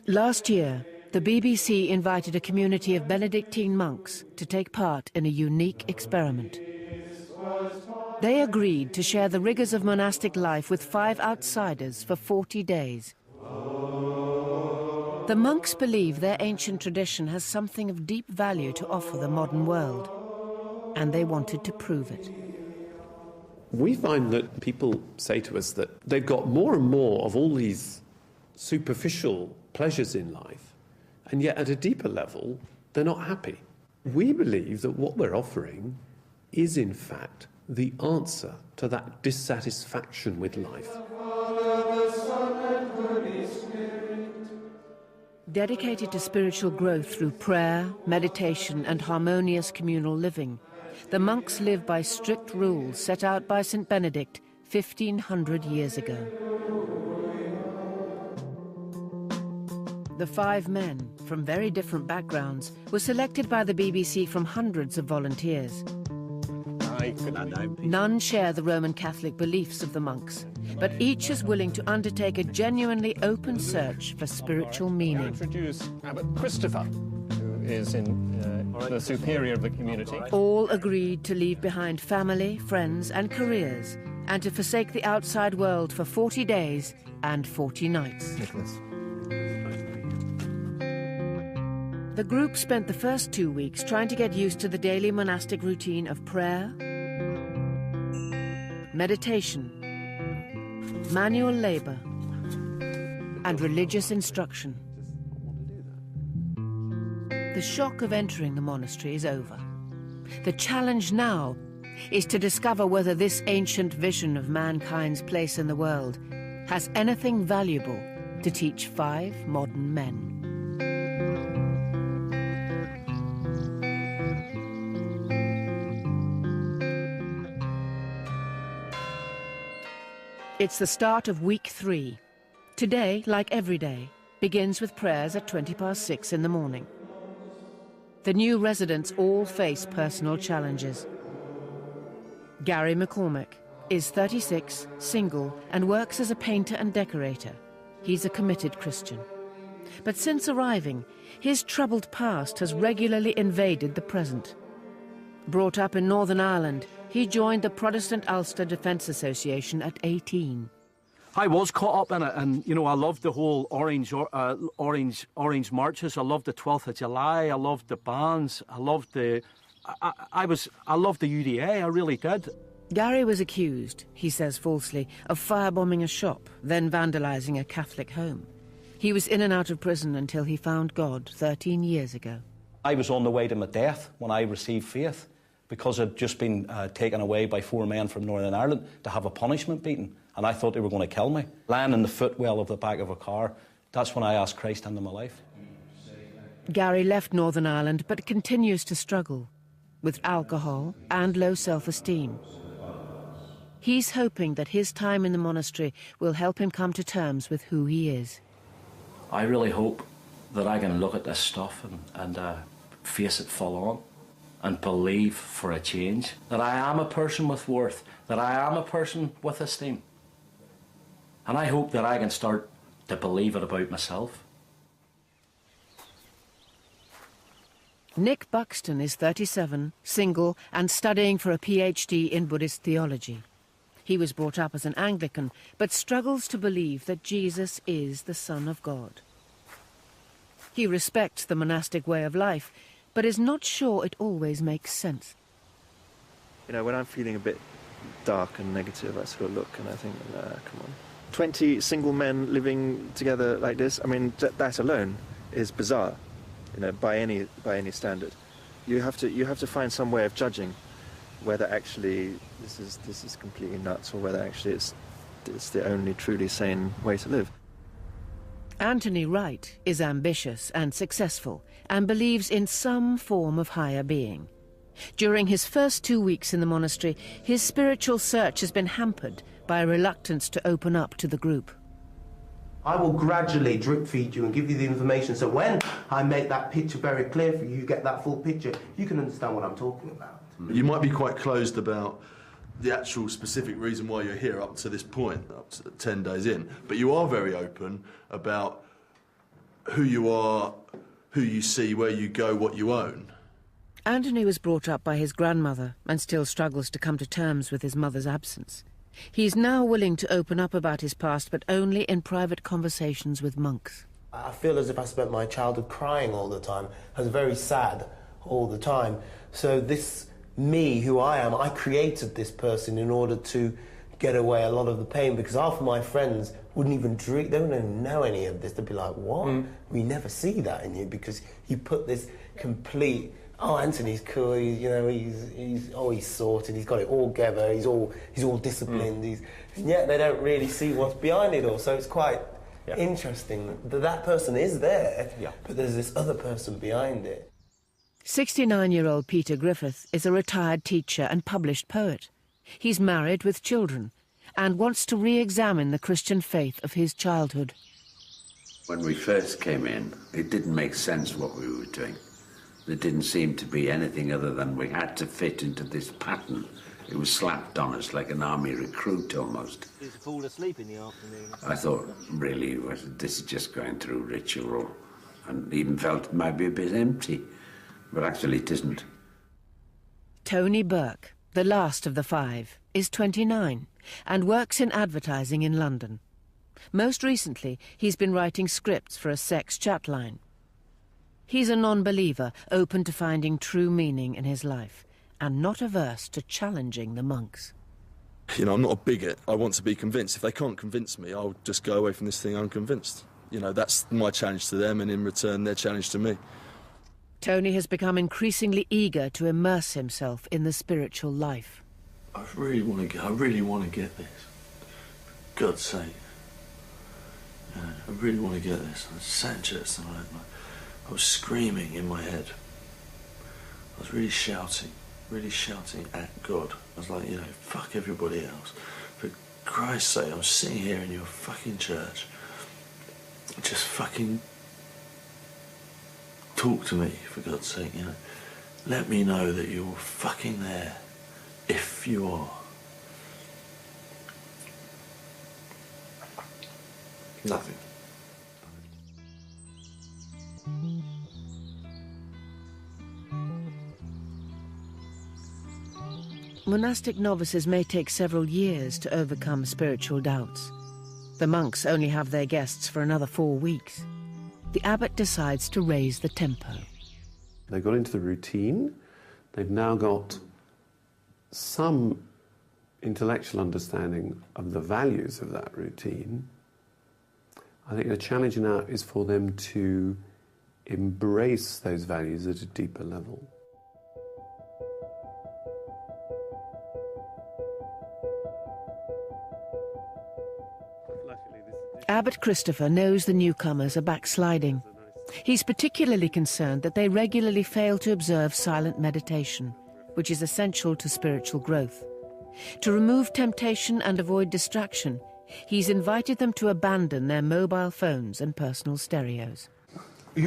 Last year, the BBC invited a community of Benedictine monks to take part in a unique experiment. They agreed to share the rigors of monastic life with 5 outsiders for 40 days. The monks believe their ancient tradition has something of deep value to offer the modern world, and they wanted to prove it. We find that people say to us that they've got more and more of all these superficial pleasures in life, and yet at a deeper level, they're not happy. We believe that what we're offering is, in fact, the answer to that dissatisfaction with life. Dedicated to spiritual growth through prayer, meditation, and harmonious communal living, the monks live by strict rules set out by St. Benedict 1,500 years ago. The 5 men, from very different backgrounds, were selected by the BBC from hundreds of volunteers. None share the Roman Catholic beliefs of the monks, but each is willing to undertake a genuinely open search for spiritual meaning. Introduce Abbot Christopher, who is the superior of the community. All agreed to leave behind family, friends, and careers, and to forsake the outside world for 40 days and 40 nights. Nicholas. The group spent the first 2 weeks trying to get used to the daily monastic routine of prayer, meditation, manual labor, and religious instruction. The shock of entering the monastery is over. The challenge now is to discover whether this ancient vision of mankind's place in the world has anything valuable to teach 5 modern men. It's the start of week 3. Today, like every day, begins with prayers at 6:20 in the morning. The new residents all face personal challenges. Gary McCormick is 36, single, and works as a painter and decorator. He's a committed Christian. But since arriving, his troubled past has regularly invaded the present. Brought up in Northern Ireland, he joined the Protestant Ulster Defence Association at 18. I was caught up in it, and you know, I loved the whole orange marches. I loved the 12th of July. I loved the bands. I loved the UDA. I really did. Gary was accused, he says falsely, of firebombing a shop, then vandalising a Catholic home. He was in and out of prison until he found God 13 years ago. I was on the way to my death when I received faith, because I'd just been taken away by 4 men from Northern Ireland to have a punishment beaten, and I thought they were going to kill me. Lying in the footwell of the back of a car, that's when I asked Christ into my life. Gary left Northern Ireland but continues to struggle with alcohol and low self-esteem. He's hoping that his time in the monastery will help him come to terms with who he is. I really hope that I can look at this stuff and face it full on and believe for a change, that I am a person with worth, that I am a person with esteem. And I hope that I can start to believe it about myself. Nick Buxton is 37, single, and studying for a PhD in Buddhist theology. He was brought up as an Anglican, but struggles to believe that Jesus is the Son of God. He respects the monastic way of life, but is not sure it always makes sense. You know, when I'm feeling a bit dark and negative, I sort of look and I think, come on. 20 single men living together like this, I mean, that alone is bizarre, you know, by any standard. You have to find some way of judging whether actually this is completely nuts, or whether actually it's the only truly sane way to live. Anthony Wright is ambitious and successful and believes in some form of higher being. During his first 2 weeks in the monastery, his spiritual search has been hampered by a reluctance to open up to the group. I will gradually drip feed you and give you the information, so when I make that picture very clear for you, you get that full picture, you can understand what I'm talking about. You might be quite closed about the actual specific reason why you're here up to this point, up to 10 days in, but you are very open about who you are, who you see, where you go, what you own. Anthony was brought up by his grandmother and still struggles to come to terms with his mother's absence. He's now willing to open up about his past, but only in private conversations with monks. I feel as if I spent my childhood crying all the time. I was very sad all the time. So this me, who I am, I created this person in order to get away a lot of the pain, because half of my friends wouldn't even dream, they wouldn't even know any of this. They'd be like, what? We never see that in you, because you put this complete, oh, Anthony's cool, he's sorted, he's got it all together, he's all disciplined, and yet they don't really see what's behind it all. So it's quite interesting that that person is there, but there's this other person behind it. 69-year-old Peter Griffith is a retired teacher and published poet. He's married with children and wants to re-examine the Christian faith of his childhood. When we first came in, it didn't make sense what we were doing. There didn't seem to be anything other than we had to fit into this pattern. It was slapped on us like an army recruit almost. You used to fall asleep in the afternoon. I thought, really, this is just going through ritual, and even felt it might be a bit empty, but actually it isn't. Tony Burke, the last of the five, is 29 and works in advertising in London. Most recently, he's been writing scripts for a sex chat line. He's a non-believer, open to finding true meaning in his life, and not averse to challenging the monks. You know, I'm not a bigot. I want to be convinced. If they can't convince me, I'll just go away from this thing unconvinced. You know, that's my challenge to them, and in return, their challenge to me. Tony has become increasingly eager to immerse himself in the spiritual life. I really want to get this. For God's sake. I really want to get this. I sat in church tonight, and I was screaming in my head. I was really shouting at God. I was like, fuck everybody else. For Christ's sake, I'm sitting here in your fucking church. Just fucking talk to me, for God's sake, Let me know that you're fucking there, if you are. Nothing. Monastic novices may take several years to overcome spiritual doubts. The monks only have their guests for another 4 weeks. The abbot decides to raise the tempo. They got into the routine. They've now got some intellectual understanding of the values of that routine. I think the challenge now is for them to embrace those values at a deeper level. Abbot Christopher knows the newcomers are backsliding. He's particularly concerned that they regularly fail to observe silent meditation, which is essential to spiritual growth. To remove temptation and avoid distraction, he's invited them to abandon their mobile phones and personal stereos. I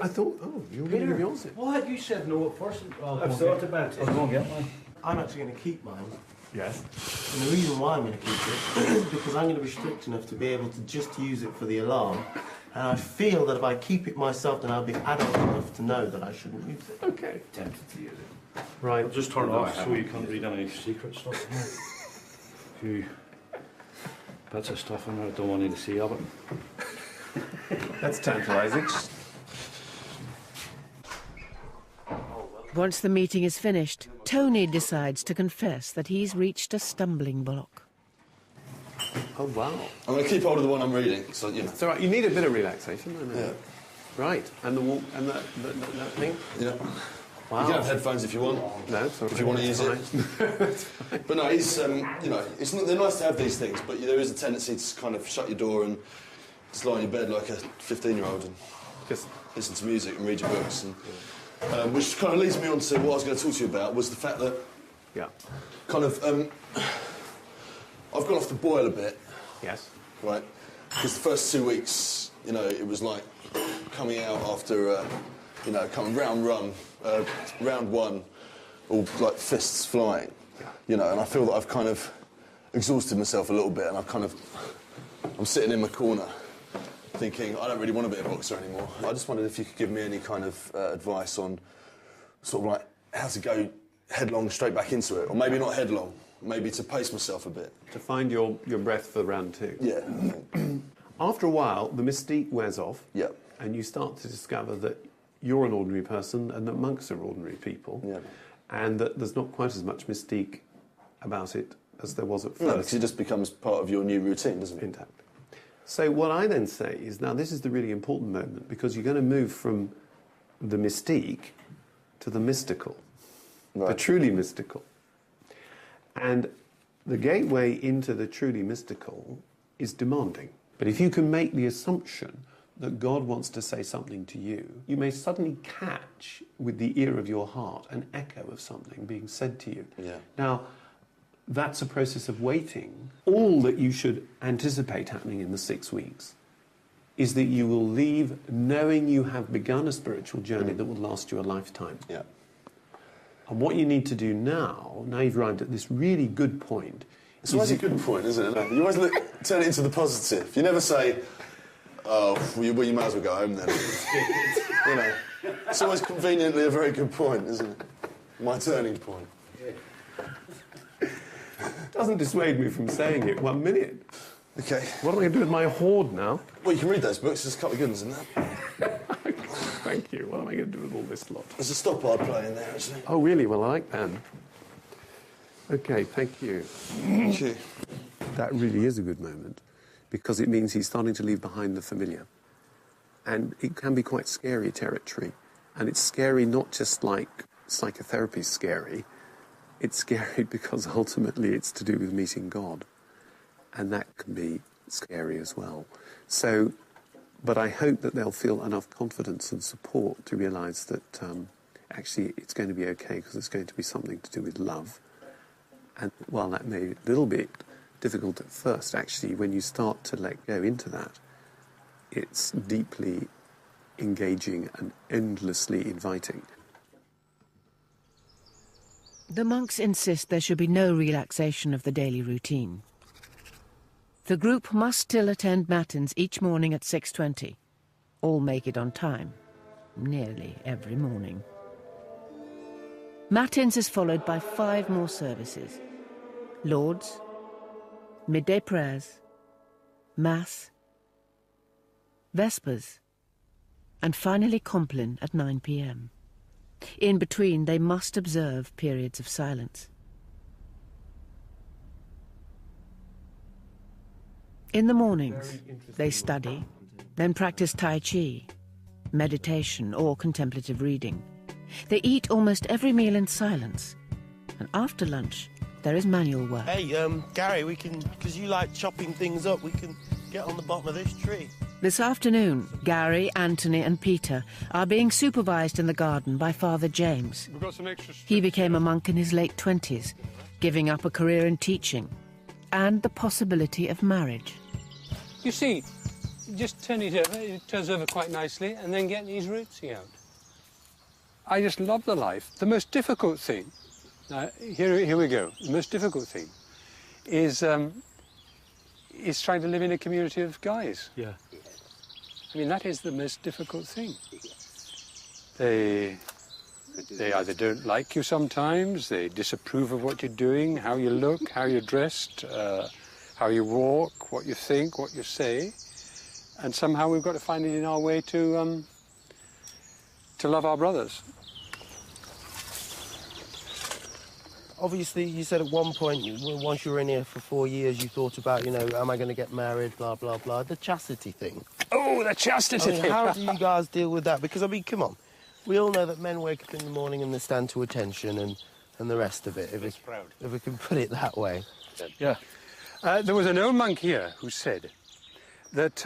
thought, you were going to give yours. What? You said no at first. I've thought about it. I'll go and get mine. I'm actually going to keep mine. Yes. And the reason why I'm going to keep it is because I'm going to be strict enough to be able to just use it for the alarm. And I feel that if I keep it myself, then I'll be adult enough to know that I shouldn't use it. Okay. Tempted to use it. Right. I'll just turn it off so you can't read any secret stuff. A few bits of stuff in there I don't want you to see of it. That's tantalising. Once the meeting is finished, Tony decides to confess that he's reached a stumbling block. Oh, wow. I'm going to keep hold of the one I'm reading, so, It's all right. You need a bit of relaxation. I know. Yeah. Right. And the walk and that thing? Yeah. Wow. You can have headphones if you want. No, it's all right. If you want to use it. But no, he's, it's not, they're nice to have these things, but there is a tendency to kind of shut your door and just lie in your bed like a 15-year-old and just listen to music and read your books. And, which kind of leads me on to what I was going to talk to you about, was the fact that kind of I've gone off the boil a bit. Yes. Right? Because the first 2 weeks, it was like coming out after, coming round one, all like fists flying, and I feel that I've kind of exhausted myself a little bit, and I'm sitting in my corner, thinking, I don't really want to be a boxer anymore. I just wondered if you could give me any kind of advice on sort of like how to go headlong straight back into it, or maybe not headlong, maybe to pace myself a bit. To find your breath for round 2. Yeah. After a while, the mystique wears off. Yeah. And you start to discover that you're an ordinary person and that monks are ordinary people. Yeah. And that there's not quite as much mystique about it as there was at first. No, because it just becomes part of your new routine, doesn't it? Exactly. So what I then say is, now this is the really important moment, because you're going to move from the mystique to the mystical, the truly mystical. And the gateway into the truly mystical is demanding. But if you can make the assumption that God wants to say something to you, you may suddenly catch with the ear of your heart an echo of something being said to you. Yeah. Now, that's a process of waiting. All that you should anticipate happening in the 6 weeks is that you will leave knowing you have begun a spiritual journey that will last you a lifetime. Yeah. And what you need to do now you've arrived at this really good point. It's always a good point, isn't it? You always turn it into the positive. You never say, oh, well, you might as well go home then. You know, it's always conveniently a very good point, isn't it? My turning point. Doesn't dissuade me from saying it 1 minute. Okay. What am I going to do with my hoard now? Well, you can read those books. There's a couple of good ones in there. Thank you. What am I going to do with all this lot? There's a stop-hard play in there, actually. Oh, really? Well, I like that. OK, thank you. Thank you. That really is a good moment, because it means he's starting to leave behind the familiar. And it can be quite scary territory. And it's scary not just like psychotherapy's scary. It's scary because ultimately it's to do with meeting God. And that can be scary as well. So, but I hope that they'll feel enough confidence and support to realise that actually it's going to be okay, because it's going to be something to do with love. And while that may be a little bit difficult at first, actually, when you start to let go into that, it's deeply engaging and endlessly inviting. The monks insist there should be no relaxation of the daily routine. The group must still attend matins each morning at 6:20. All make it on time, nearly every morning. Matins is followed by 5 more services: Lauds, midday prayers, Mass, Vespers, and finally Compline at 9 p.m. In between, they must observe periods of silence. In the mornings, they study, then practice Tai Chi, meditation or contemplative reading. They eat almost every meal in silence, and after lunch, there is manual work. Hey, Gary, we can, because you like chopping things up, we can get on the bottom of this tree. This afternoon, Gary, Anthony and Peter are being supervised in the garden by Father James. We've got some extra He became a monk in his late 20s, giving up a career in teaching and the possibility of marriage. You see, just turn it over, it turns over quite nicely, and then get these roots out. I just love the life. The most difficult thing, here we go, the most difficult thing is trying to live in a community of guys. Yeah. I mean, that is the most difficult thing. They either don't like you sometimes, they disapprove of what you're doing, how you look, how you're dressed, how you walk, what you think, what you say. And somehow we've got to find it in our way to love our brothers. Obviously, you said at one point, once you were in here for 4 years, you thought about, you know, am I going to get married, blah, blah, blah, the chastity thing. Oh, the chastity thing! How do you guys deal with that? Because, I mean, come on. We all know that men wake up in the morning and they stand to attention and the rest of it, if we can put it that way. Yeah. There was an old monk here who said that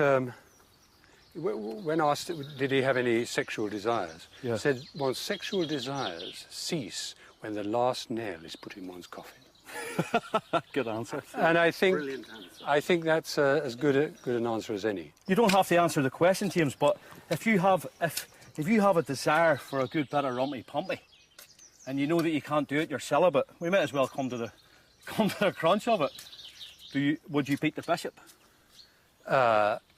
when asked did he have any sexual desires, Yeah. said, well, sexual desires cease when the last nail is put in one's coffin. Good answer. And I think that's as good an answer as any. You don't have to answer the question, James, but if you have a desire for a good bit of rumpy pumpy, and you know that you can't do it, you're celibate, we might as well come to the crunch of it. Would you beat the bishop?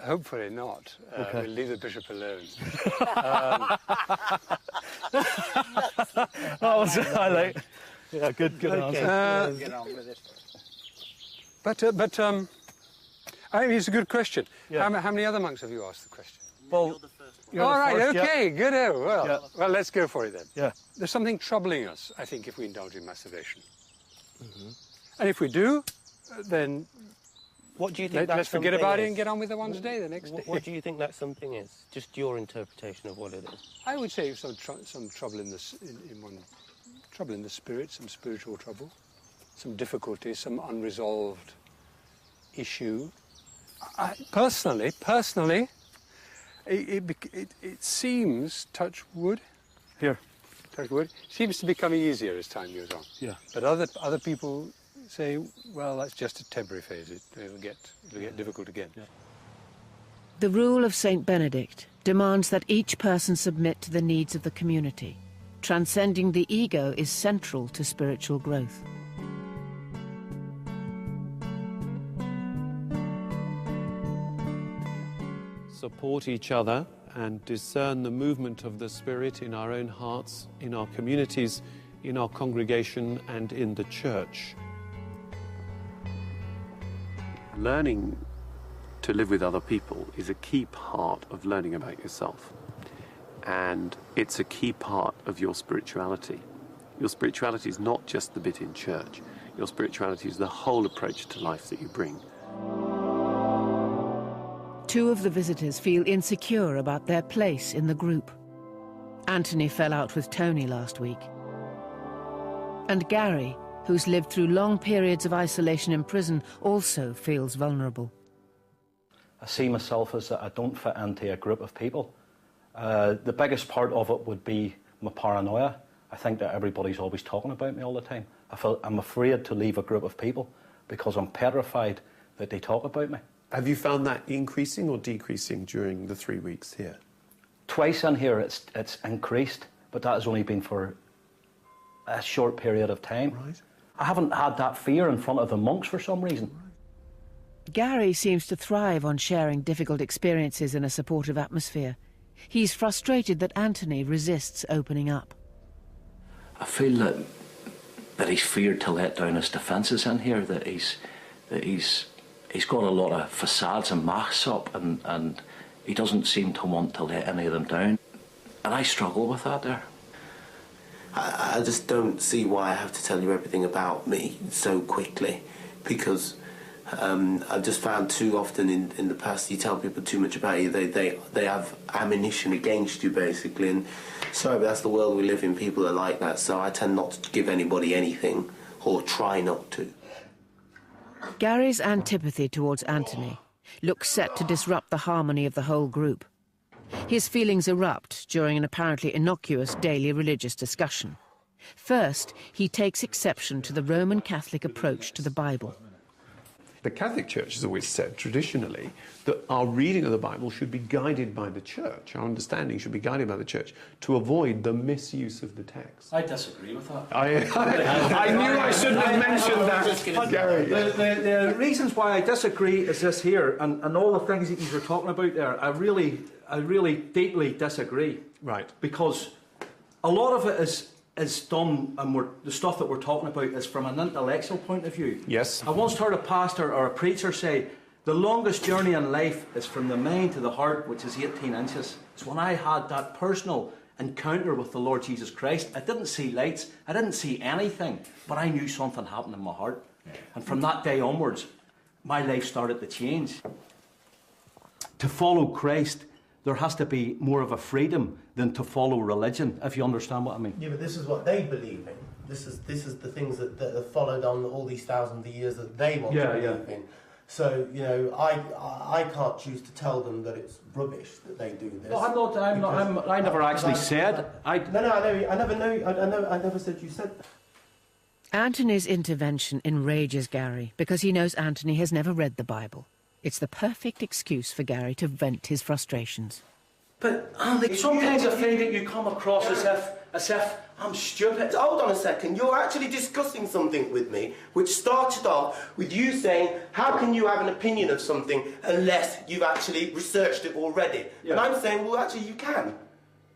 hopefully not. Okay. We'll leave the bishop alone. That was I like. Yeah, good answer. Get on with it. But I mean, it's a good question. Yeah. How many other monks have you asked the question? Well, All right, first, okay, good. Well, Yeah. well, let's go for it then. Yeah. There's something troubling us, I think, if we indulge in masturbation. And if we do, then What do you think that let's forget something about it is? and get on with the one's day the next day. What do you think that something is? Just your interpretation of what it is. I would say some trouble in trouble in the spirit, some spiritual trouble, some difficulty, some unresolved issue. Personally, it seems, touch wood, seems to become easier as time goes on. Yeah. But other people say, well, that's just a temporary phase. It'll get difficult again. Yeah. The rule of Saint Benedict demands that each person submit to the needs of the community. Transcending the ego is central to spiritual growth. Support each other and discern the movement of the Spirit in our own hearts, in our communities, in our congregation and in the church. Learning to live with other people is a key part of learning about yourself. And it's a key part of your spirituality. Your spirituality is not just the bit in church. Your spirituality is the whole approach to life that you bring. Two of the visitors feel insecure about their place in the group. Anthony fell out with Tony last week. And Gary, who's lived through long periods of isolation in prison, also feels vulnerable. I see myself as that I don't fit into a group of people. The biggest part of it would be my paranoia. I think that everybody's always talking about me all the time. I'm afraid to leave a group of people because I'm petrified that they talk about me. Have you found that increasing or decreasing during the 3 weeks here? Twice in here it's increased, but that has only been for a short period of time. Right. I haven't had that fear in front of the monks for some reason. Gary seems to thrive on sharing difficult experiences in a supportive atmosphere. He's frustrated that Anthony resists opening up. I feel that he's feared to let down his defences in here, that he's got a lot of facades and masks up, and he doesn't seem to want to let any of them down. And I struggle with that there. I just don't see why I have to tell you everything about me so quickly, because I've just found too often in the past you tell people too much about you, they have ammunition against you basically, and sorry, but that's the world we live in. People are like that, so I tend not to give anybody anything, or try not to. Gary's antipathy towards Anthony looks set to disrupt the harmony of the whole group. His feelings erupt during an apparently innocuous daily religious discussion. First, he takes exception to the Roman Catholic approach to the Bible. The Catholic Church has always said, traditionally, that our reading of the Bible should be guided by the Church. Our understanding should be guided by the Church to avoid the misuse of the text. I disagree with that. I knew I shouldn't have mentioned that, Gary. The reasons why I disagree is this here, and all the things that you were talking about there, I really deeply disagree. Right. Because a lot of it is done, and the stuff that we're talking about is from an intellectual point of view. Yes. I once heard a pastor or a preacher say, the longest journey in life is from the mind to the heart, which is 18 inches. It's when I had that personal encounter with the Lord Jesus Christ. I didn't see lights, I didn't see anything, but I knew something happened in my heart. And from that day onwards, my life started to change. To follow Christ, there has to be more of a freedom than to follow religion, if you understand what I mean. Yeah, but this is what they believe in. This is the things that have followed on all these thousands of years that they want to believe in. So, you know, I can't choose to tell them that it's rubbish that they do this. No, I never actually said. I never said you said that. Anthony's intervention enrages Gary because he knows Anthony has never read the Bible. It's the perfect excuse for Gary to vent his frustrations. But Andy, sometimes I feel that you come across As if I'm stupid. Hold on a second. You're actually discussing something with me, which started off with you saying, how can you have an opinion of something unless you've actually researched it already? Yeah. And I'm saying, well, actually, you can.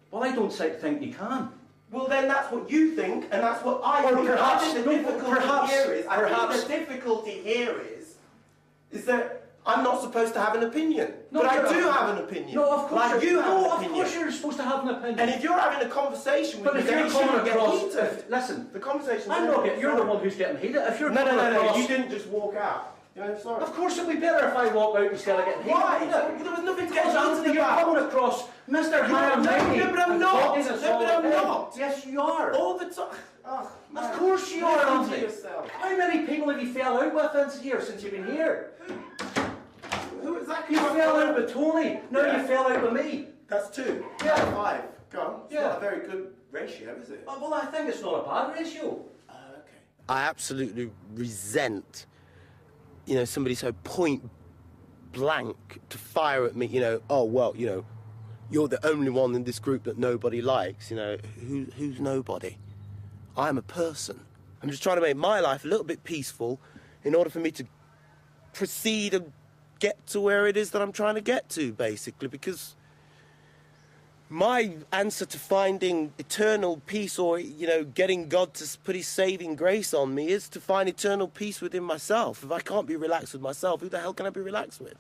Well, I don't think you can. Well, then that's what you think, and that's what I Or think. perhaps- I think the difficulty perhaps- here is, perhaps- I think the difficulty here is that I'm not supposed to have an opinion. No, but I you're do not. have an opinion. No, of course like you have an of opinion. course you're supposed to have an opinion. And if you're having a conversation with But me, if then you're it coming shouldn't get across... heated. Listen, The conversation. I'm not getting... You're the one who's getting heated. If you're No, coming across... you didn't just walk out. You know, sorry. Of course it'd be better if I walk out instead of getting heated. Why? wouldn't it? There was nothing to get Because heated Anthony, you're about. coming across Mr. High No, but I'm not. No, but I'm not. Yes, you are. All the time. Oh, Of course you are, Listen to Anthony. yourself. How many people have you fell out with this year since you've been here? Who exactly? You fell out with Tony. Now you fell out with me. That's 2. Yeah. 5. Go on. It's Yeah. not a very good ratio, is it? Well, I think it's not a bad ratio. Okay. I absolutely resent, somebody so point blank to fire at me, oh, well, you're the only one in this group that nobody likes, who's nobody? I'm a person. I'm just trying to make my life a little bit peaceful in order for me to proceed and get to where it is that I'm trying to get to, basically, because my answer to finding eternal peace or, getting God to put his saving grace on me is to find eternal peace within myself. If I can't be relaxed with myself, who the hell can I be relaxed with?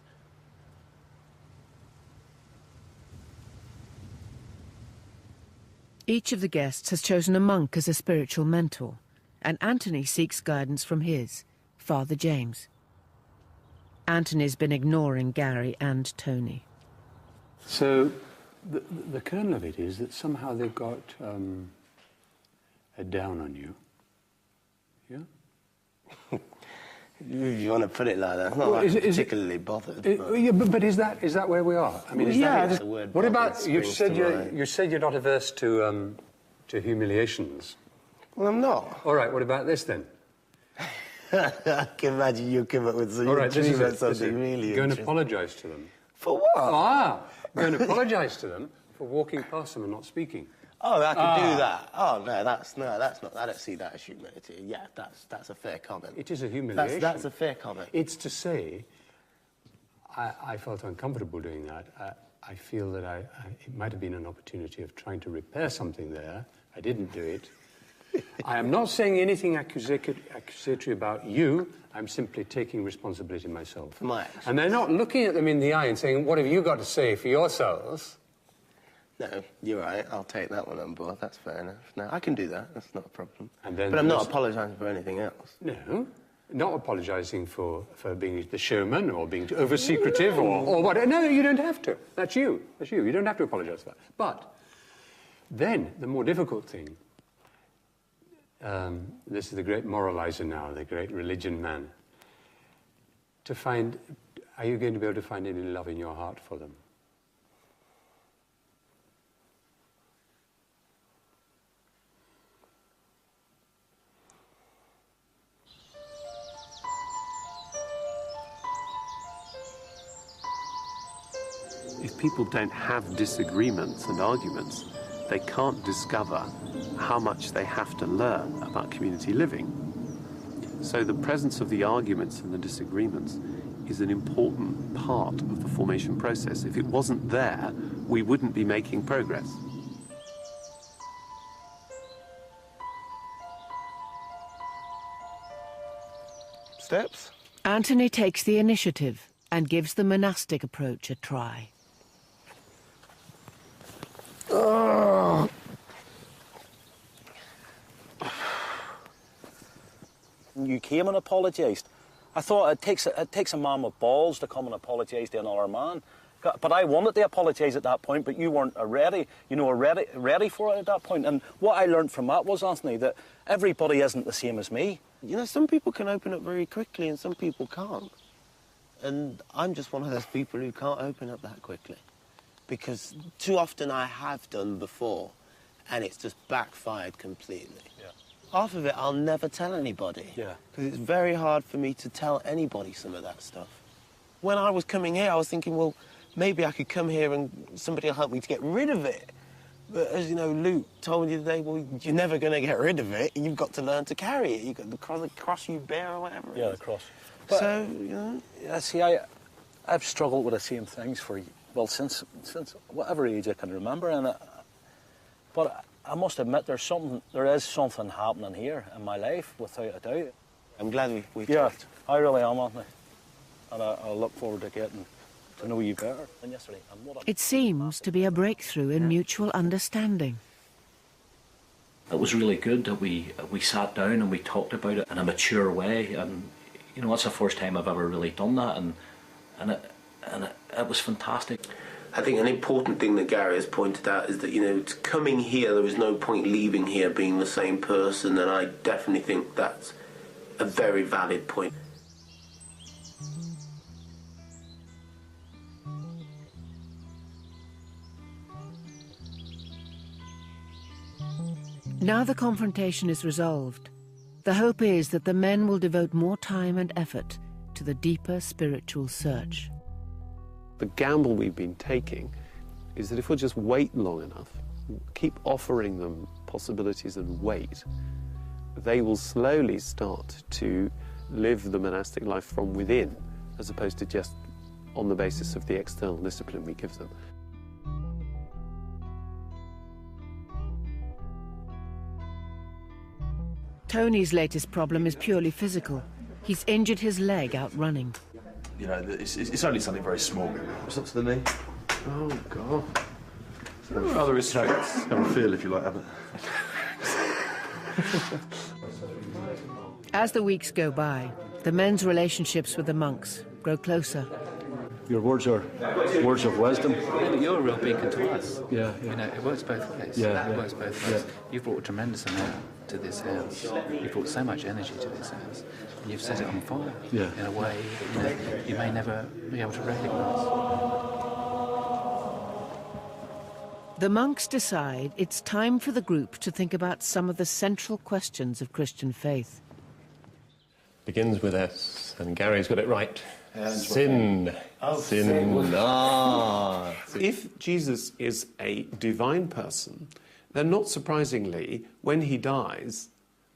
Each of the guests has chosen a monk as a spiritual mentor, and Anthony seeks guidance from his, Father James. Anthony's been ignoring Gary and Tony. So the kernel of it is that somehow they've got a down on you. Yeah? You want to put it like that. It's not Well, is it- particularly bothered. Yeah, but is that where we are? I mean, is Yeah, that the word what about bothered you springs said to mind. you said you're not averse to humiliations. Well, I'm not. All right, what about this then? I can imagine you come up with something. All right, this is it. something really Go and interesting. apologise to them. For what? Go and apologise to them for walking past them and not speaking. Oh, I can do that. Oh no, that's not. I don't see that as humility. Yeah, that's a fair comment. It is a humiliation. That's a fair comment. It's to say, I felt uncomfortable doing that. I feel that it might have been an opportunity of trying to repair something there. I didn't do it. I am not saying anything accusatory about you. I'm simply taking responsibility myself. For my actions. And they're not looking at them in the eye and saying, what have you got to say for yourselves? No, you're right. I'll take that one on board. That's fair enough. No, I can do that. That's not a problem. And then but I'm not there's- apologising for anything else. No, not apologising for being the showman or being over-secretive or what. No, you don't have to. That's you. That's you. You don't have to apologise for that. But then the more difficult thing, this is the great moraliser now, the great religion man, to find, are you going to be able to find any love in your heart for them? If people don't have disagreements and arguments, they can't discover how much they have to learn about community living. So the presence of the arguments and the disagreements is an important part of the formation process. If it wasn't there, we wouldn't be making progress. Steps? Anthony takes the initiative and gives the monastic approach a try. Oh. You came and apologised. I thought it takes a man with balls to come and apologise to another man. But I wanted to apologise at that point, but you weren't ready for it at that point. And what I learned from that was, Anthony, that everybody isn't the same as me. Some people can open up very quickly and some people can't. And I'm just one of those people who can't open up that quickly. Because too often I have done before, and it's just backfired completely. Yeah. Half of it I'll never tell anybody. Yeah. Because it's very hard for me to tell anybody some of that stuff. When I was coming here, I was thinking, well, maybe I could come here and somebody will help me to get rid of it. But as you know, Luke told me today, well, you're never going to get rid of it. You've got to learn to carry it. You've got the cross you bear or whatever. Yeah, the cross. So, you know... Yeah, see, I've struggled with the same things for, well, since whatever age I can remember. But I must admit there is something happening here in my life, without a doubt. I'm glad we Yeah, talked. I really am, Anthony. And I look forward to getting to know you better than yesterday. It seems to be a breakthrough in mutual understanding. It was really good that we sat down and we talked about it in a mature way, and you know, it's the first time I've ever really done that, and it was fantastic. I think an important thing that Gary has pointed out is that, you know, coming here, there is no point leaving here being the same person, and I definitely think that's a very valid point. Now the confrontation is resolved. The hope is that the men will devote more time and effort to the deeper spiritual search. The gamble we've been taking is that if we'll just wait long enough, keep offering them possibilities and wait, they will slowly start to live the monastic life from within, as opposed to just on the basis of the external discipline we give them. Tony's latest problem is purely physical. He's injured his leg out running. You know, it's only something very small. What's up to the knee? Oh, God. Rather restraints. Have a feel if you like, haven't As the weeks go by, the men's relationships with the monks grow closer. Your words are words of wisdom. You're a real beacon to us. Yeah. You know, it works both ways. Yeah, It yeah. works both ways. You've brought a tremendous amount to this house. You've brought so much energy to this house. And you've set it on fire in a way that you may never be able to recognise. The monks decide it's time for the group to think about some of the central questions of Christian faith. Begins with S, and Gary's got it right. Sin. Oh, sin. Ah. If Jesus is a divine person, then not surprisingly, when he dies,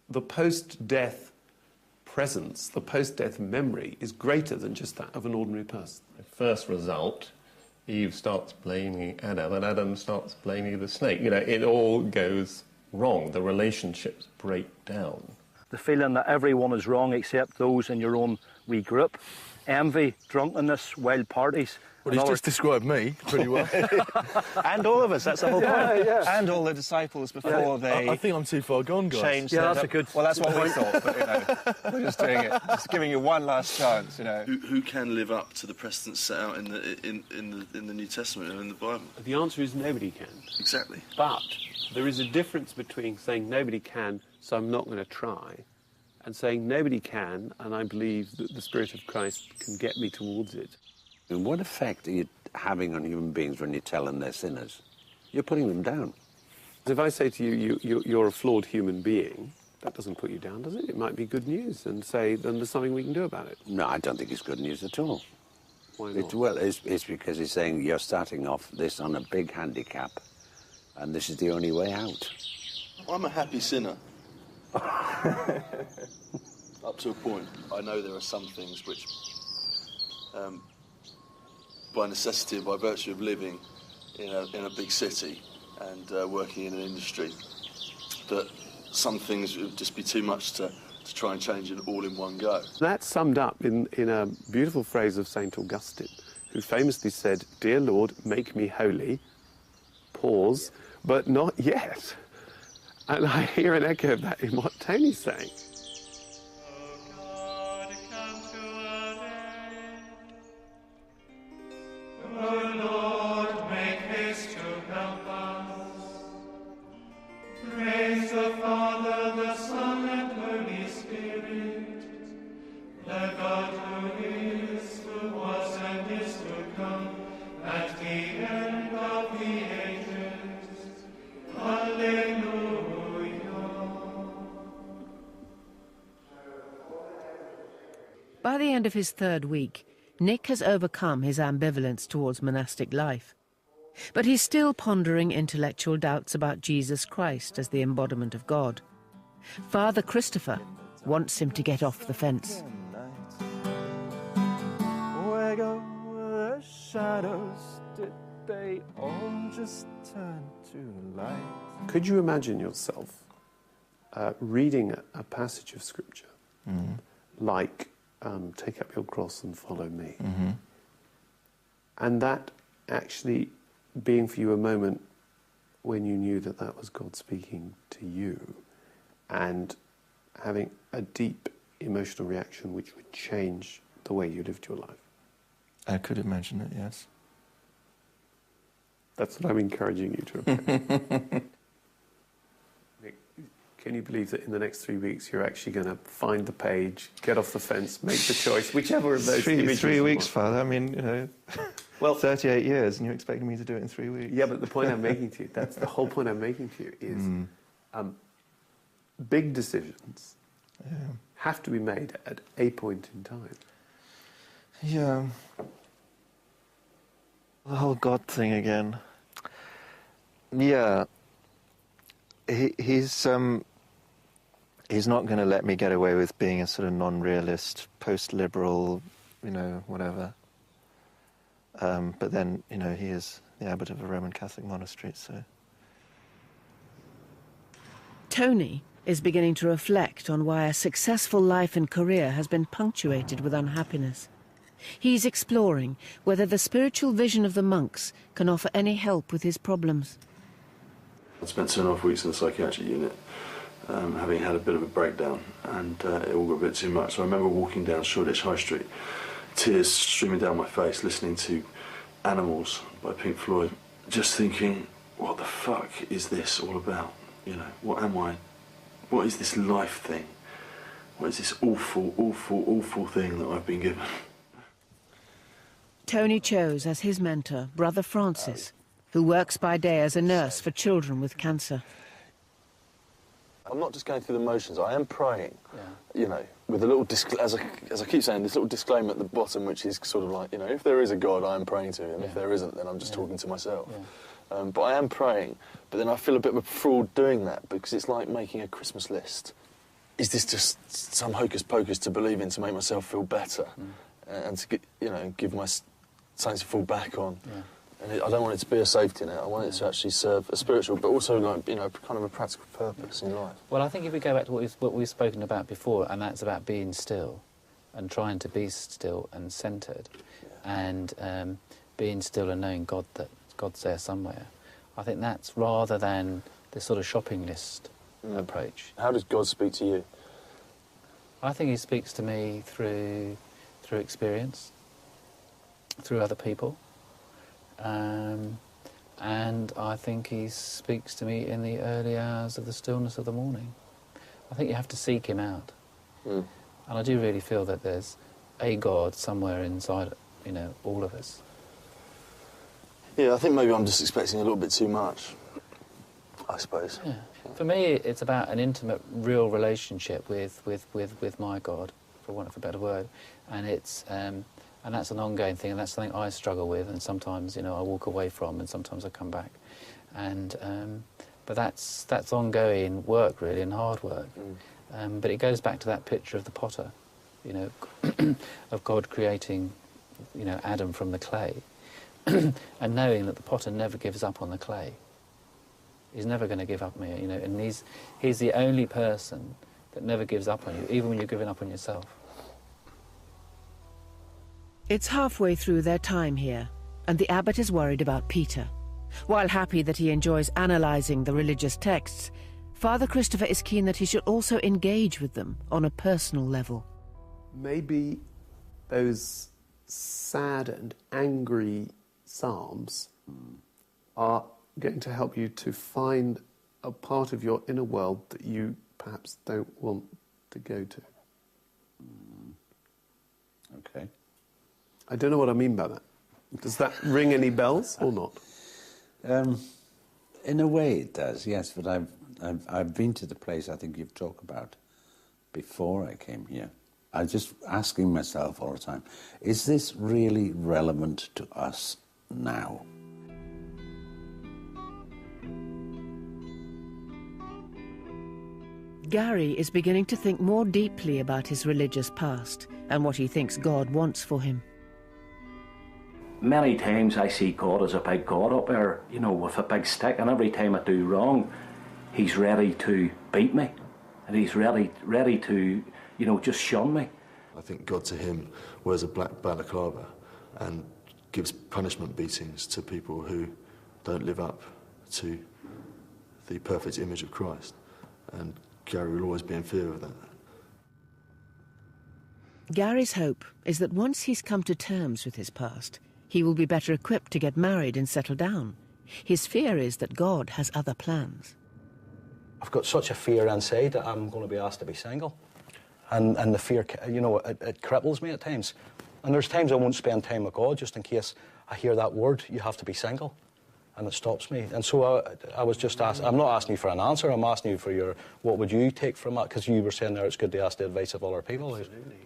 the post-death presence, the post-death memory is greater than just that of an ordinary person. First result, Eve starts blaming Adam, and Adam starts blaming the snake. You know, it all goes wrong. The relationships break down. The feeling that everyone is wrong except those in your own wee group. Envy, drunkenness, wild parties. Well, he's just described me pretty well. And all of us, that's the whole point. Yeah. And all the disciples before they... I think I'm too far gone, guys. Changed Yeah, their- that's a good... Well, that's what we thought, but, you know, we're just doing it. Just giving you one last chance, you know. Who can live up to the precedents set out in the New Testament and in the Bible? The answer is nobody can. Exactly. But there is a difference between saying nobody can, so I'm not going to try, and saying nobody can, and I believe that the Spirit of Christ can get me towards it. And what effect are you having on human beings when you tell them they're sinners? You're putting them down. If I say to you, you're a flawed human being, that doesn't put you down, does it? It might be good news, and say, then there's something we can do about it. No, I don't think it's good news at all. Why not? It's because he's saying you're starting off this on a big handicap, and this is the only way out. I'm a happy sinner. Up to a point. I know there are some things which, by necessity and by virtue of living in a big city and working in an industry, that some things would just be too much to try and change it all in one go. That's summed up in a beautiful phrase of St. Augustine, who famously said, "Dear Lord, make me holy," pause, but not yet. And I hear an echo of that in what Tony's saying. By the end of his third week, Nick has overcome his ambivalence towards monastic life. But he's still pondering intellectual doubts about Jesus Christ as the embodiment of God. Father Christopher wants him to get off the fence. Where go the shadows? Did they all just turn to light? Could you imagine yourself reading a passage of Scripture like, take up your cross and follow me, and that actually being for you a moment when you knew that that was God speaking to you, and having a deep emotional reaction which would change the way you lived your life? I could imagine it, yes. That's what I'm encouraging you to imagine. Nick, can you believe that in the next 3 weeks you're actually going to find the page, get off the fence, make the choice, whichever of those images 3 you weeks, want? Father. I mean, you know, well, 38 years, and you're expecting me to do it in 3 weeks. Yeah, but the point I'm making to you, that's the whole point I'm making to you, is big decisions have to be made at a point in time. Yeah. The whole God thing again. Yeah. He's not going to let me get away with being a sort of non-realist, post-liberal, you know, whatever. But then, you know, he is the abbot of a Roman Catholic monastery, so... Tony is beginning to reflect on why a successful life and career has been punctuated with unhappiness. He's exploring whether the spiritual vision of the monks can offer any help with his problems. I spent 2.5 weeks in the psychiatric unit, having had a bit of a breakdown, and it all got a bit too much. So I remember walking down Shoreditch High Street, tears streaming down my face, listening to Animals by Pink Floyd, just thinking, what the fuck is this all about? You know, what am I? What is this life thing? What is this awful, awful, awful thing that I've been given? Tony chose as his mentor Brother Francis, who works by day as a nurse for children with cancer. I'm not just going through the motions, I am praying, you know, with a little, as I keep saying, this little disclaimer at the bottom, which is sort of like, you know, if there is a God, I am praying to him. If there isn't, then I'm just talking to myself. But I am praying, but then I feel a bit of a fraud doing that, because it's like making a Christmas list. Is this just some hocus pocus to believe in to make myself feel better, and to, you know, give my something to fall back on? And I don't want it to be a safety net. I want it to actually serve a spiritual, but also, like, you know, kind of a practical purpose in life. Well, I think if we go back to what we've spoken about before, and that's about being still, and trying to be still and centred, and being still and knowing God, that God's there somewhere. I think that's rather than this sort of shopping list approach. How does God speak to you? I think he speaks to me through experience, through other people. And I think he speaks to me in the early hours of the stillness of the morning. I think you have to seek him out. And I do really feel that there's a God somewhere inside, you know, all of us. Yeah, I think maybe I'm just expecting a little bit too much, I suppose. Yeah. For me, it's about an intimate, real relationship with my God, for want of a better word. And it's... and that's an ongoing thing, and that's something I struggle with, and sometimes, you know, I walk away from, and sometimes I come back. And but that's ongoing work, really, and hard work. But it goes back to that picture of the potter, you know, of God creating, you know, Adam from the clay, and knowing that the potter never gives up on the clay. He's never going to give up on you, you know, and he's the only person that never gives up on you, even when you're giving up on yourself. It's halfway through their time here, and the abbot is worried about Peter. While happy that he enjoys analysing the religious texts, Father Christopher is keen that he should also engage with them on a personal level. Maybe those sad and angry psalms are going to help you to find a part of your inner world that you perhaps don't want to go to. Okay. I don't know what I mean by that. Does that ring any bells or not? In a way it does, yes, but I've been to the place I think you've talked about before I came here. I'm just asking myself all the time, is this really relevant to us now? Gary is beginning to think more deeply about his religious past and what he thinks God wants for him. Many times I see God as a big God up there, you know, with a big stick, and every time I do wrong, he's ready to beat me, and he's ready to, you know, just shun me. I think God to him wears a black balaclava and gives punishment beatings to people who don't live up to the perfect image of Christ. And Gary will always be in fear of that. Gary's hope is that once he's come to terms with his past, he will be better equipped to get married and settle down. His fear is that God has other plans. I've got such a fear inside that I'm going to be asked to be single. And the fear, you know, it cripples me at times. And there's times I won't spend time with God just in case I hear that word, you have to be single. And it stops me. And so I was just asking, I'm not asking you for an answer, I'm asking you for what would you take from that? Because you were saying there it's good to ask the advice of other people. Absolutely.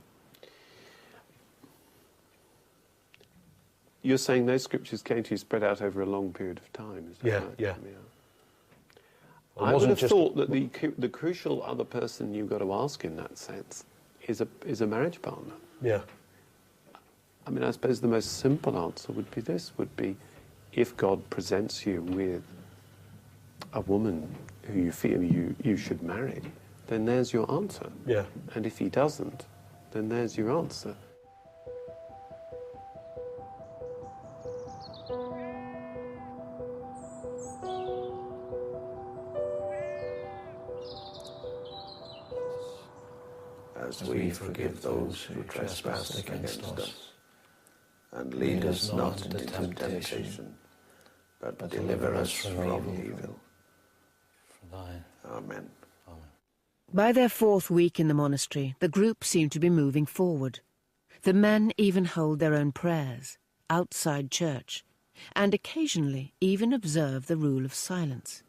You're saying those scriptures came to you spread out over a long period of time, is that right? Yeah. I would have thought that the crucial other person you've got to ask in that sense is a marriage partner. Yeah. I mean, I suppose the most simple answer would be if God presents you with a woman who you feel you should marry, then there's your answer. Yeah. And if he doesn't, then there's your answer. As we forgive those who trespass against us. And lead us not into temptation, but deliver us from evil. Amen. By their 4th week in the monastery, the group seem to be moving forward. The men even hold their own prayers, outside church, and occasionally even observe the rule of silence.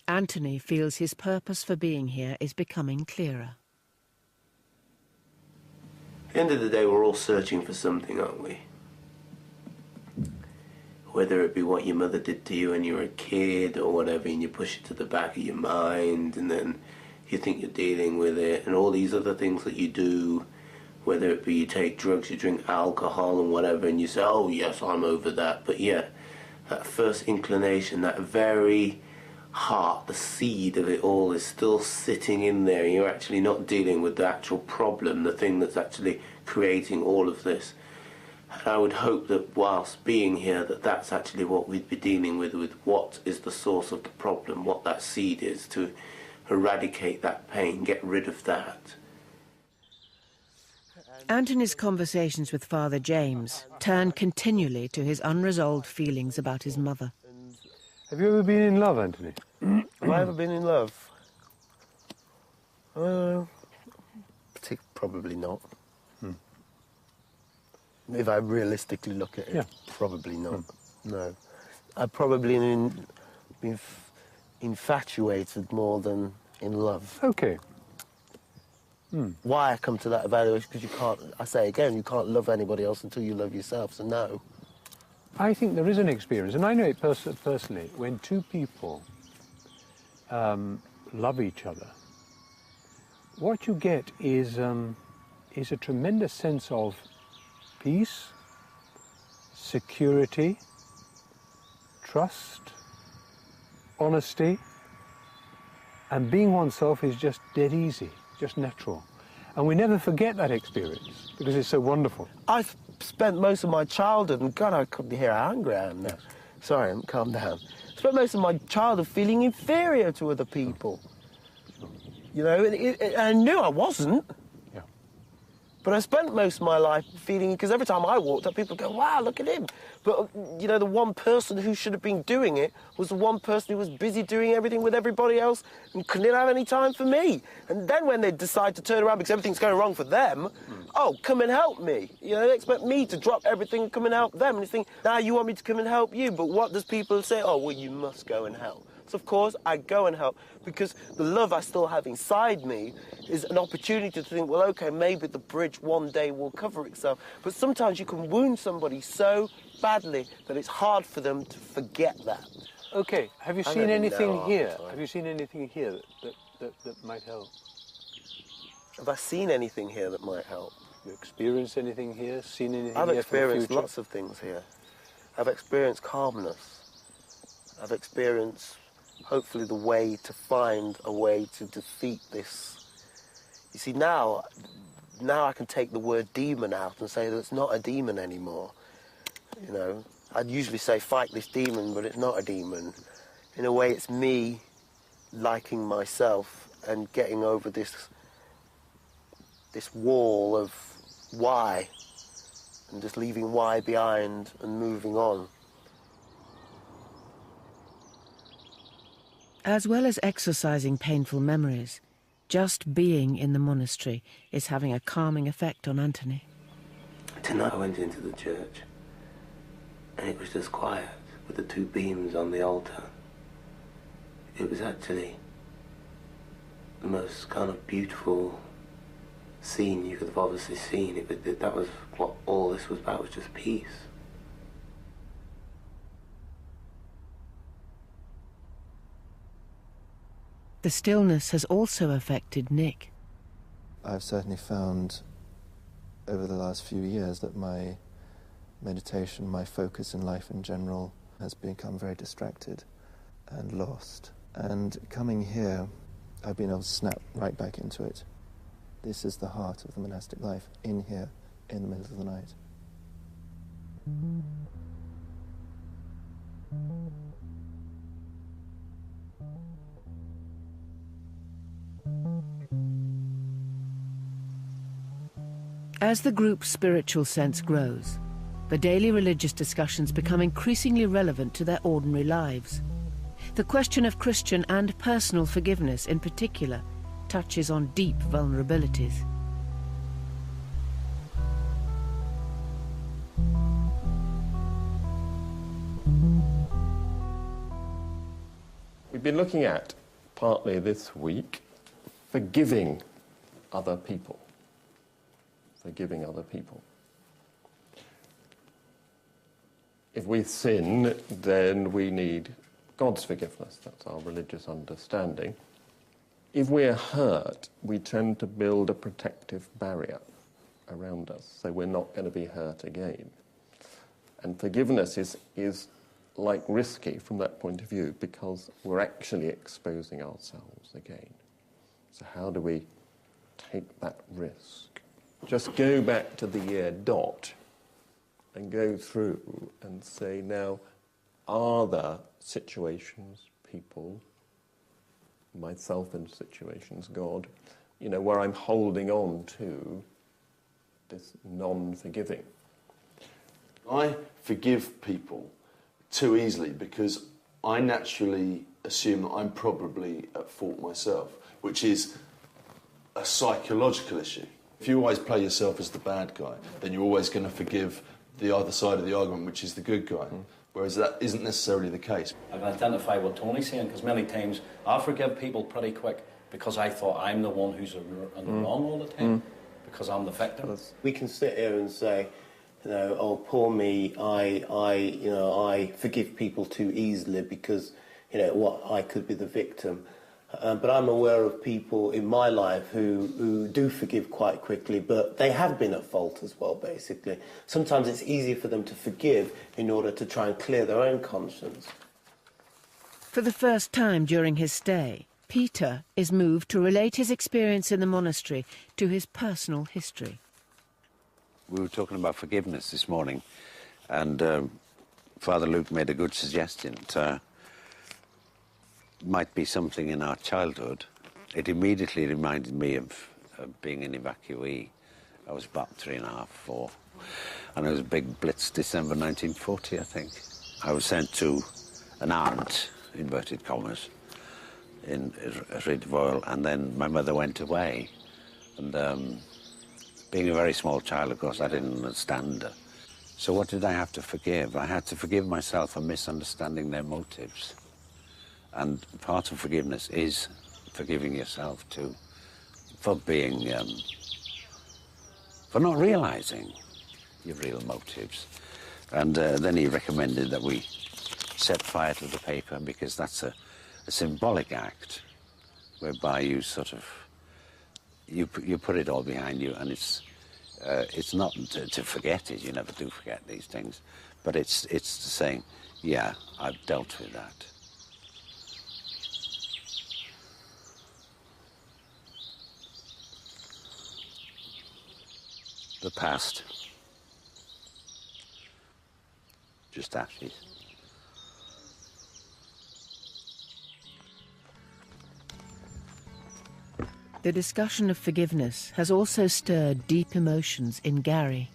Anthony feels his purpose for being here is becoming clearer. At the end of the day, we're all searching for something, aren't we? Whether it be what your mother did to you when you were a kid or whatever, and you push it to the back of your mind, and then you think you're dealing with it, and all these other things that you do, whether it be you take drugs, you drink alcohol and whatever, and you say, oh yes, I'm over that. But yeah, that first inclination, that very heart, the seed of it all is still sitting in there. You're actually not dealing with the actual problem, the thing that's actually creating all of this. And I would hope that whilst being here, that's actually what we'd be dealing with what is the source of the problem, what that seed is, to eradicate that pain, get rid of that. Anthony's conversations with Father James turn continually to his unresolved feelings about his mother. Have you ever been in love, Anthony? Have I ever been in love? Probably not. If I realistically look at it, probably not. No. I've probably been infatuated more than in love. Okay. Why I come to that evaluation, because you can't, I say again, you can't love anybody else until you love yourself, so no. I think there is an experience, and I know it personally, when two people love each other, what you get is a tremendous sense of peace, security, trust, honesty, and being oneself is just dead easy, just natural. And we never forget that experience because it's so wonderful. I've spent most of my childhood, and God, I couldn't hear how angry I am now. Yes. Sorry, calm down. Spent most of my childhood feeling inferior to other people. You know, and I knew I wasn't. Yeah. But I spent most of my life feeling, because every time I walked up, people go, wow, look at him. But, you know, the one person who should have been doing it was the one person who was busy doing everything with everybody else and couldn't have any time for me. And then when they decide to turn around because everything's going wrong for them, oh, come and help me. You know, they expect me to drop everything and come and help them. And you think, now you want me to come and help you. But what does people say? Oh, well, you must go and help. So of course I go and help, because the love I still have inside me is an opportunity to think, well, okay, maybe the bridge one day will cover itself. But sometimes you can wound somebody so badly that it's hard for them to forget that. Okay, have you seen anything here? Have you seen anything here that might help? Have I seen anything here that might help? You experienced anything here? Seen anything I've here experienced for the future? lots of things here. I've experienced calmness. I've experienced, hopefully, the way to find a way to defeat this. You see, now I can take the word demon out and say that it's not a demon anymore. You know, I'd usually say fight this demon, but it's not a demon. In a way, it's me liking myself and getting over this wall of why, and just leaving why behind and moving on. As well as exercising painful memories, just being in the monastery is having a calming effect on Anthony. Tonight I went into the church and it was just quiet with the two beams on the altar. It was actually the most kind of beautiful scene you could have obviously seen. That was what all this was about, was just peace. The stillness has also affected Nick. I've certainly found over the last few years that my meditation, my focus in life in general, has become very distracted and lost. And coming here, I've been able to snap right back into it. This is the heart of the monastic life, in here, in the middle of the night. As the group's spiritual sense grows, the daily religious discussions become increasingly relevant to their ordinary lives. The question of Christian and personal forgiveness in particular touches on deep vulnerabilities. We've been looking at, partly this week, forgiving other people. Forgiving other people. If we sin, then we need God's forgiveness. That's our religious understanding. If we're hurt, we tend to build a protective barrier around us, so we're not going to be hurt again. And forgiveness is like risky from that point of view, because we're actually exposing ourselves again. So how do we take that risk? Just go back to the year dot and go through and say, now, are there situations, people, myself in situations, God, you know, where I'm holding on to this non-forgiving? I forgive people too easily because I naturally assume that I'm probably at fault myself, which is a psychological issue. If you always play yourself as the bad guy, then you're always going to forgive the other side of the argument, which is the good guy. Whereas that isn't necessarily the case. I've identified what Tony's saying, because many times I forgive people pretty quick because I thought I'm the one who's in the wrong all the time, because I'm the victim. We can sit here and say, you know, oh, poor me, I forgive people too easily because, you know, what, I could be the victim. But I'm aware of people in my life who do forgive quite quickly, but they have been at fault as well, basically. Sometimes it's easier for them to forgive in order to try and clear their own conscience. For the first time during his stay, Peter is moved to relate his experience in the monastery to his personal history. We were talking about forgiveness this morning, and Father Luke made a good suggestion. Might be something in our childhood. It immediately reminded me of being an evacuee. I was about 3.5, 4, and it was a big blitz, December 1940, I think. I was sent to an aunt, inverted commas, in Rhydyfoel, and then my mother went away. And being a very small child, of course, I didn't understand her. So what did I have to forgive? I had to forgive myself for misunderstanding their motives. And part of forgiveness is forgiving yourself too, for being, for not realising your real motives. And then he recommended that we set fire to the paper, because that's a symbolic act whereby you sort of, you put it all behind you, and it's not to forget it. You never do forget these things, but it's saying, yeah, I've dealt with that. The past, just ashes. The discussion of forgiveness has also stirred deep emotions in Gary.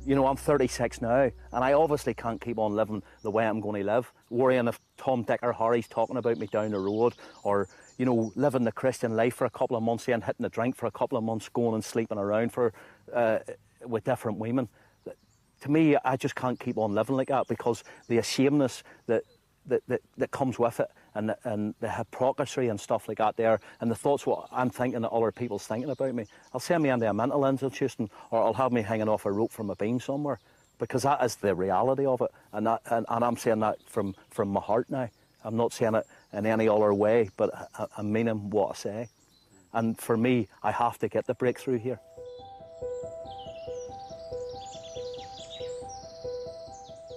You know, I'm 36 now, and I obviously can't keep on living the way I'm going to live, worrying if Tom, Dick or Harry's talking about me down the road, or, you know, living the Christian life for a couple of months and hitting a drink for a couple of months, going and sleeping around with different women. To me, I just can't keep on living like that, because the ashamedness that comes with it, and the hypocrisy and stuff like that there, and the thoughts what I'm thinking that other people's thinking about me. I'll send me into a mental institution, or I'll have me hanging off a rope from a beam somewhere, because that is the reality of it, and I'm saying that from my heart now. I'm not saying it in any other way, but I mean what I say. And for me, I have to get the breakthrough here.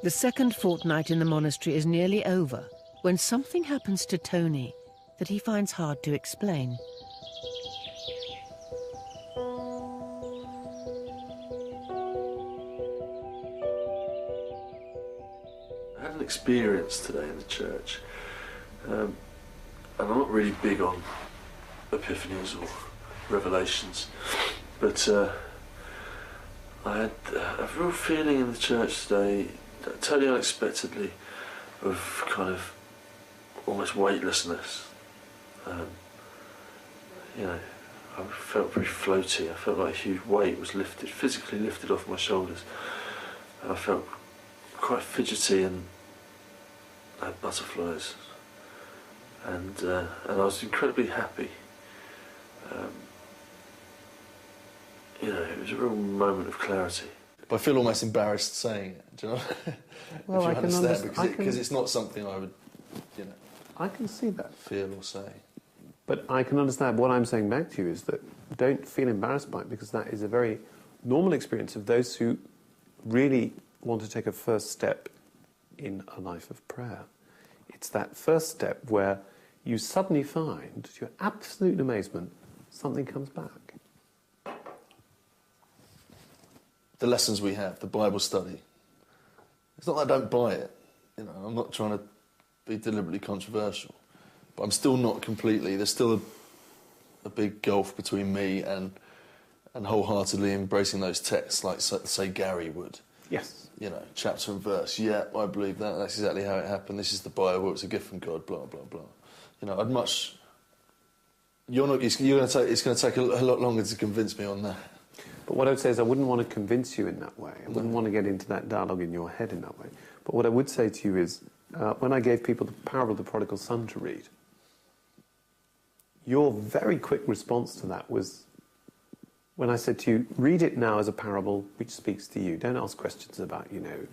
The second fortnight in the monastery is nearly over when something happens to Tony that he finds hard to explain. I had an experience today in the church, and I'm not really big on epiphanies or revelations, but I had a real feeling in the church today, totally unexpectedly, of kind of almost weightlessness. You know, I felt very floaty. I felt like a huge weight was lifted, physically lifted off my shoulders. And I felt quite fidgety and had butterflies. And I was incredibly happy. You know, it was a real moment of clarity. But I feel almost embarrassed saying it, do you know? Well, if you I can understand, because it's not something I would, you know, I can see that. Feel or say. But I can understand. What I'm saying back to you is that don't feel embarrassed by it, because that is a very normal experience of those who really want to take a first step in a life of prayer. It's that first step where you suddenly find, to your absolute amazement, something comes back. The lessons we have, the Bible study. It's not that I don't buy it. You know, I'm not trying to be deliberately controversial, but I'm still not completely. There's still a big gulf between me and wholeheartedly embracing those texts, like say Gary would. Yes. You know, chapter and verse. Yeah, I believe that. That's exactly how it happened. This is the Bible. It's a gift from God. Blah blah blah. You know, I'd much. You're not. It's going to take a lot longer to convince me on that. But what I would say is I wouldn't want to convince you in that way. I wouldn't want to get into that dialogue in your head in that way. But what I would say to you is, when I gave people the parable of the prodigal son to read, your very quick response to that was, when I said to you, read it now as a parable which speaks to you. Don't ask questions about, you know,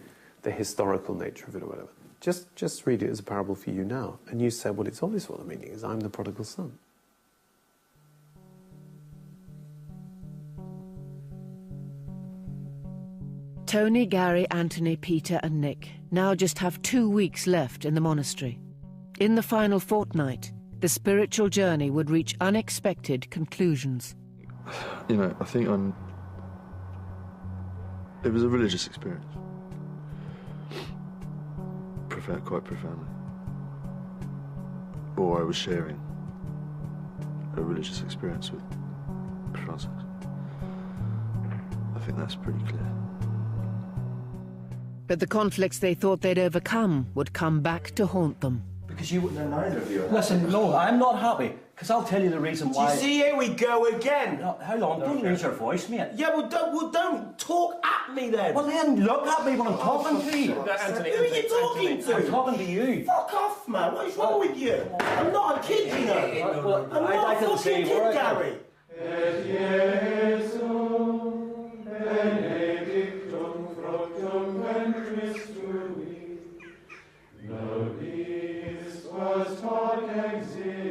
the historical nature of it or whatever. Just read it as a parable for you now. And you said, well, it's obvious what the meaning is. I'm the prodigal son. Tony, Gary, Anthony, Peter and Nick now just have 2 weeks left in the monastery. In the final fortnight, the spiritual journey would reach unexpected conclusions. You know, I think it was a religious experience. Quite profoundly. Or I was sharing a religious experience with Francis. I think that's pretty clear. But the conflicts they thought they'd overcome would come back to haunt them. Because you wouldn't, neither of you are. Listen, no, I'm not happy. Because I'll tell you the reason why. Do you see, here we go again. No, how long? Don't raise your voice, mate. Yeah, well, don't talk at me then. Well, then look at me when I'm talking to you. Anthony, who are you talking to? I'm talking to you. Fuck off, man. What is wrong with you? I'm not a kid, you know. Well, I'm not a fucking kid, Gary. Was taught exist.